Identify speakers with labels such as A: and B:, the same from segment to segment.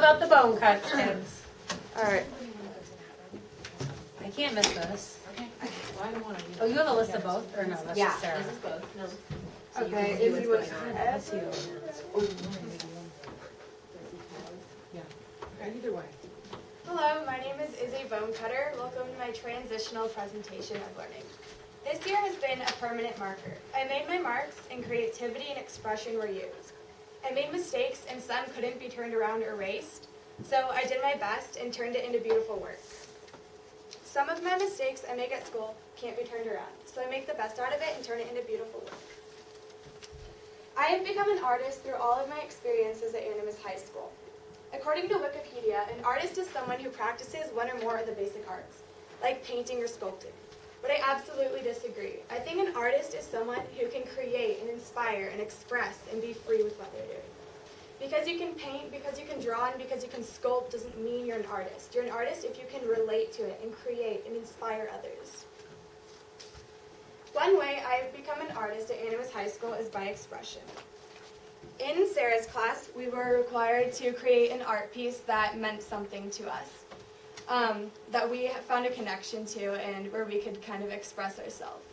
A: about the bone cuts, kids.
B: All right.
A: I can't miss this.
C: Okay. Well, I don't want to.
A: Oh, you have a list of both, or no? That's just Sarah.
C: This is both. No.
B: Okay, Izzy was
A: That's you.
C: Either way.
D: Hello, my name is Izzy Bonecutter. Welcome to my transitional presentation of learning. This year has been a permanent marker. I made my marks and creativity and expression were used. I made mistakes and some couldn't be turned around or erased, so I did my best and turned it into beautiful work. Some of my mistakes I make at school can't be turned around, so I make the best out of it and turn it into beautiful work. I have become an artist through all of my experiences at Animas High School. According to Wikipedia, an artist is someone who practices one or more of the basic arts, like painting or sculpting. But I absolutely disagree. I think an artist is someone who can create and inspire and express and be free with what they're doing. Because you can paint, because you can draw, and because you can sculpt doesn't mean you're an artist. You're an artist if you can relate to it and create and inspire others. One way I have become an artist at Animas High School is by expression. In Sarah's class, we were required to create an art piece that meant something to us, that we found a connection to and where we could kind of express ourselves.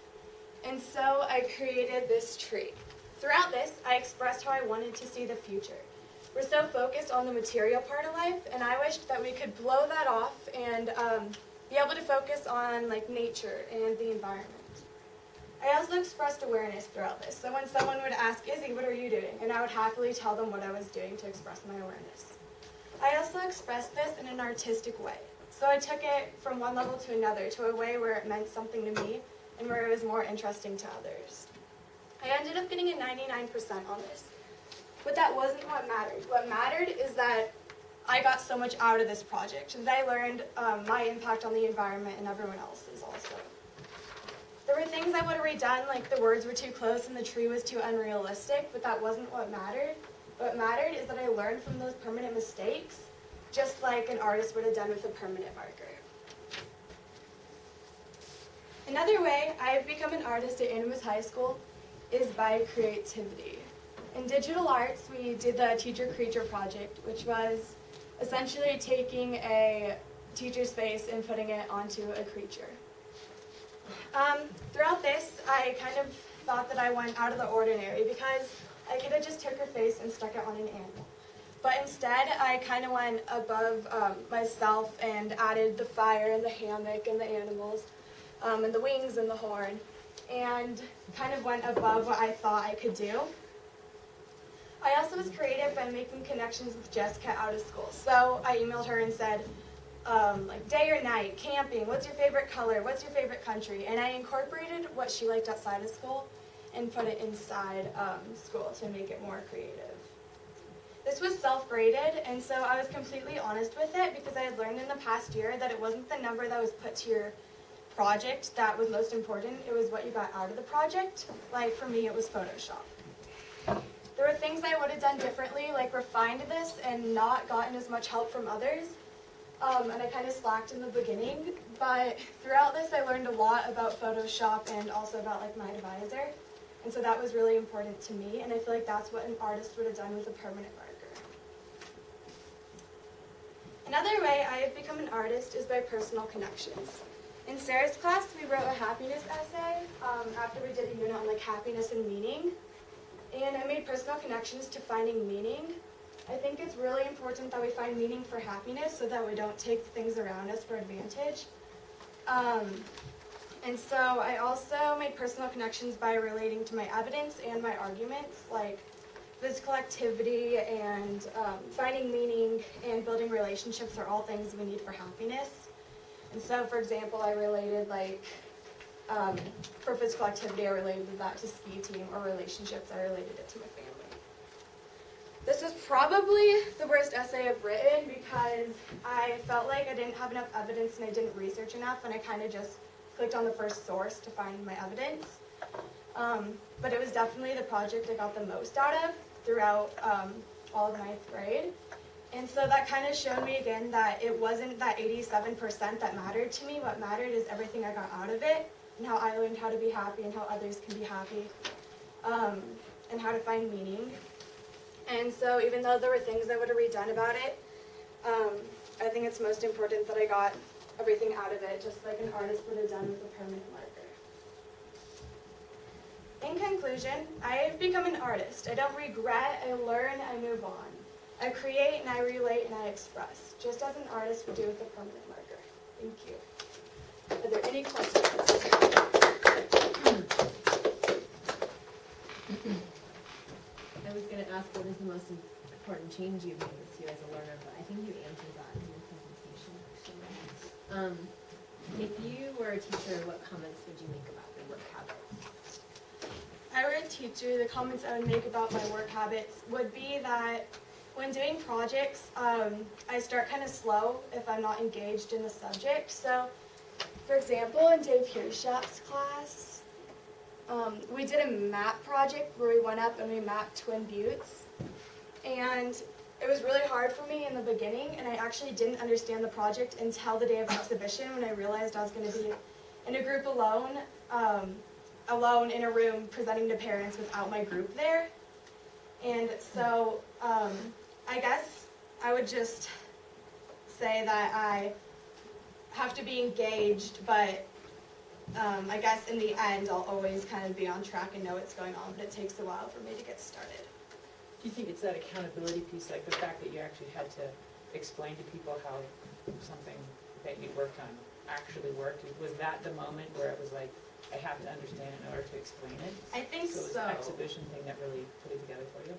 D: And so I created this tree. Throughout this, I expressed how I wanted to see the future. We're so focused on the material part of life, and I wished that we could blow that off and be able to focus on like nature and the environment. I also expressed awareness throughout this, so when someone would ask, Izzy, what are you doing? And I would happily tell them what I was doing to express my awareness. I also expressed this in an artistic way. So I took it from one level to another, to a way where it meant something to me and where it was more interesting to others. I ended up getting a 99% on this. But that wasn't what mattered. What mattered is that I got so much out of this project, and I learned my impact on the environment and everyone else's also. There were things I would have redone, like the words were too close and the tree was too unrealistic, but that wasn't what mattered. What mattered is that I learned from those permanent mistakes, just like an artist would have done with a permanent marker. Another way I've become an artist at Animas High School is by creativity. In digital arts, we did the Teacher Creature project, which was essentially taking a teacher's face and putting it onto a creature. Throughout this, I kind of thought that I went out of the ordinary because I could have just took her face and stuck it on an animal. But instead, I kind of went above myself and added the fire and the hammock and the animals and the wings and the horn, and kind of went above what I thought I could do. I also was creative by making connections with Jessica out of school. So I emailed her and said, like day or night, camping, what's your favorite color, what's your favorite country? And I incorporated what she liked outside of school and put it inside school to make it more creative. This was self-graded, and so I was completely honest with it because I had learned in the past year that it wasn't the number that was put to your project that was most important, it was what you got out of the project. Like for me, it was Photoshop. There were things I would have done differently, like refined this and not gotten as much help from others. And I kind of slacked in the beginning, but throughout this I learned a lot about Photoshop and also about like my advisor. And so that was really important to me, and I feel like that's what an artist would have done with a permanent marker. Another way I have become an artist is by personal connections. In Sarah's class, we wrote a happiness essay after we did a unit on like happiness and meaning. And I made personal connections to finding meaning. I think it's really important that we find meaning for happiness so that we don't take things around us for advantage. And so I also made personal connections by relating to my evidence and my arguments, like physical activity and finding meaning and building relationships are all things we need for happiness. And so, for example, I related for physical activity, I related that to ski team, or relationships, I related it to my family. This was probably the worst essay I've written because I felt like I didn't have enough evidence and I didn't research enough, and I kind of just clicked on the first source to find my evidence. But it was definitely the project I got the most out of throughout all of ninth grade. And so that kind of showed me again that it wasn't that 87% that mattered to me. What mattered is everything I got out of it, and how I learned how to be happy and how others can be happy, and how to find meaning. And so even though there were things I would have redone about it, I think it's most important that I got everything out of it, just like an artist would have done with a permanent marker. In conclusion, I have become an artist. I don't regret, I learn, I move on. I create and I relate and I express, just as an artist would do with a permanent marker. Thank you. Are there any questions?
E: I was going to ask what is the most important change you've made this year as a learner, but I think you answered that in your presentation, actually. If you were a teacher, what comments would you make about your work habits?
D: If I were a teacher, the comments I would make about my work habits would be that when doing projects, I start kind of slow if I'm not engaged in the subject. So, for example, in Dave Hirschap's class, we did a map project where we went up and we mapped Twin Buttes. And it was really hard for me in the beginning, and I actually didn't understand the project until the day of exhibition when I realized I was going to be in a group alone, alone in a room presenting to parents without my group there. And so I guess I would just say that I have to be engaged, but I guess in the end I'll always kind of be on track and know what's going on, but it takes a while for me to get started.
C: Do you think it's that accountability piece, like the fact that you actually had to explain to people how something that you worked on actually worked? Was that the moment where it was like, I have to understand it in order to explain it?
D: I think
C: So it was
D: so.
C: the exhibition thing that really put it together for you?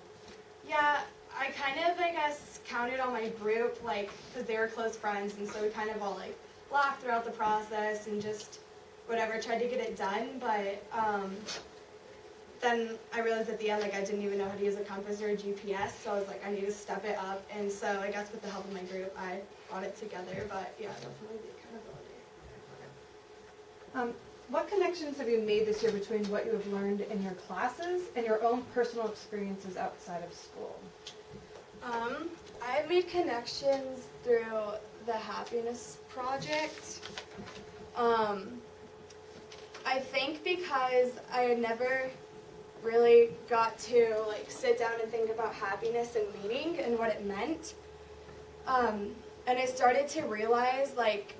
D: Yeah, I kind of, I guess, counted on my group, like, because they were close friends, and so we kind of all, like, laughed throughout the process and just, whatever, tried to get it done, but then I realized at the end, like, I didn't even know how to use a compass or a GPS, so I was like, I need to step it up, and so I guess with the help of my group, I got it together, but yeah, definitely the accountability.
B: What connections have you made this year between what you have learned in your classes and your own personal experiences outside of school?
D: I've made connections through the Happiness Project. I think because I had never really got to like sit down and think about happiness and meaning and what it meant. And I started to realize, like,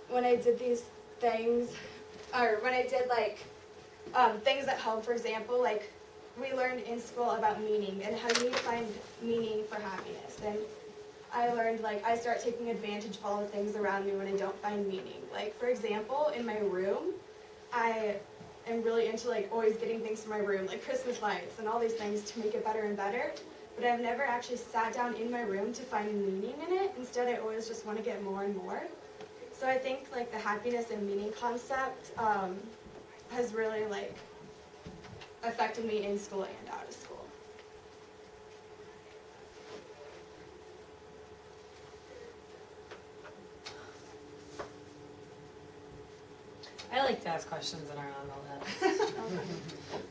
D: when I did these things, or when I did like things at home, for example, like we learned in school about meaning and how you need to find meaning for happiness. And I learned, like, I start taking advantage of all the things around me when I don't find meaning. Like, for example, in my room, I am really into, like, always getting things for my room, like Christmas lights and all these things to make it better and better. But I've never actually sat down in my room to find meaning in it. Instead, I always just want to get more and more. So I think, like, the happiness and meaning concept has really, like, affected me in school and out of school.
A: I like to ask questions that aren't on the list.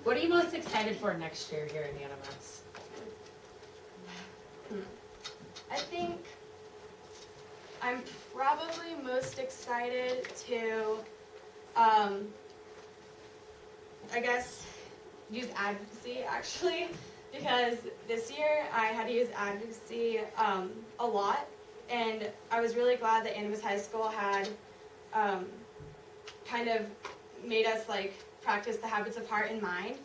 A: What are you most excited for next year here in Animus?
D: I think I'm probably most excited to, I guess, use advocacy, actually, because this year I had to use advocacy a lot, and I was really glad that Animus High School had kind of made us, like, practice the habits of heart and mind.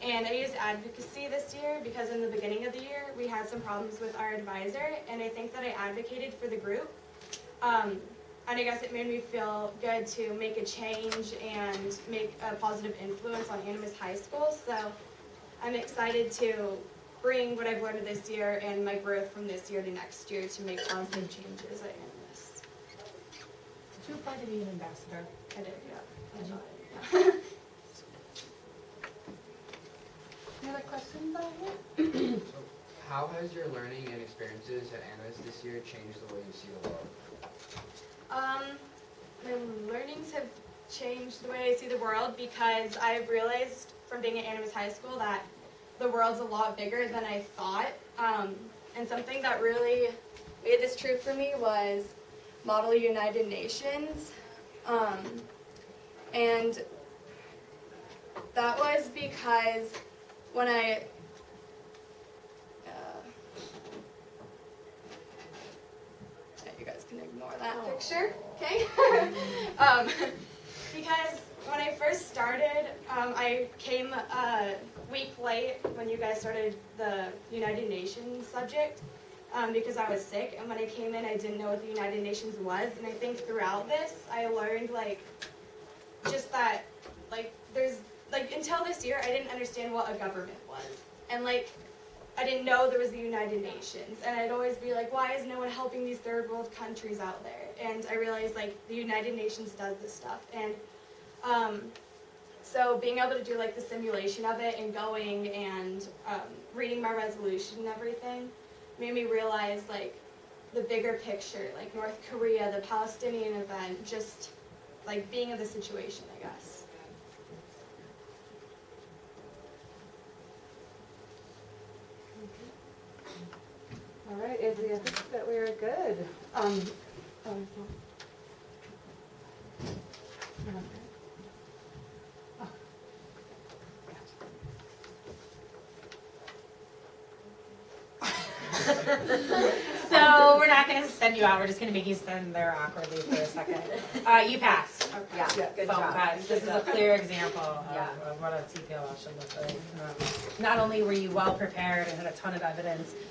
D: And I used advocacy this year because in the beginning of the year we had some problems with our advisor, and I think that I advocated for the group. And I guess it made me feel good to make a change and make a positive influence on Animus High School. So I'm excited to bring what I've learned this year and my growth from this year to next year to make positive changes at Animus.
A: Did you apply to be an ambassador?
D: I did, yeah.
A: Did you?
D: Yeah.
B: Any other questions out here?
F: So, how has your learning and experiences at Animus this year changed the way you see the world?
D: My learnings have changed the way I see the world because I've realized from being at Animus High School that the world's a lot bigger than I thought. And something that really made this true for me was Model United Nations. And that was because when I ignore that picture, okay? Because when I first started, I came a week late when you guys started the United Nations subject because I was sick. And when I came in, I didn't know what the United Nations was. And I think throughout this, I learned just that there's until this year, I didn't understand what a government was. And I didn't know there was the United Nations. And I'd always be like, why is no one helping these third world countries out there? And I realized the United Nations does this stuff. And so being able to do the simulation of it and going and reading my resolution and everything made me realize the bigger picture, North Korea, the Palestinian event, just being in the situation, I guess.
B: All right, Izzy, I think that we are good.
A: So we're not gonna send you out, we're just gonna make you stand there awkwardly for a second. You passed.
G: Yeah, good
A: So,
G: job.
A: guys, this is a clear example
G: Yeah.
A: of what a TPOL should look like. Not only were you well prepared and had a ton of evidence,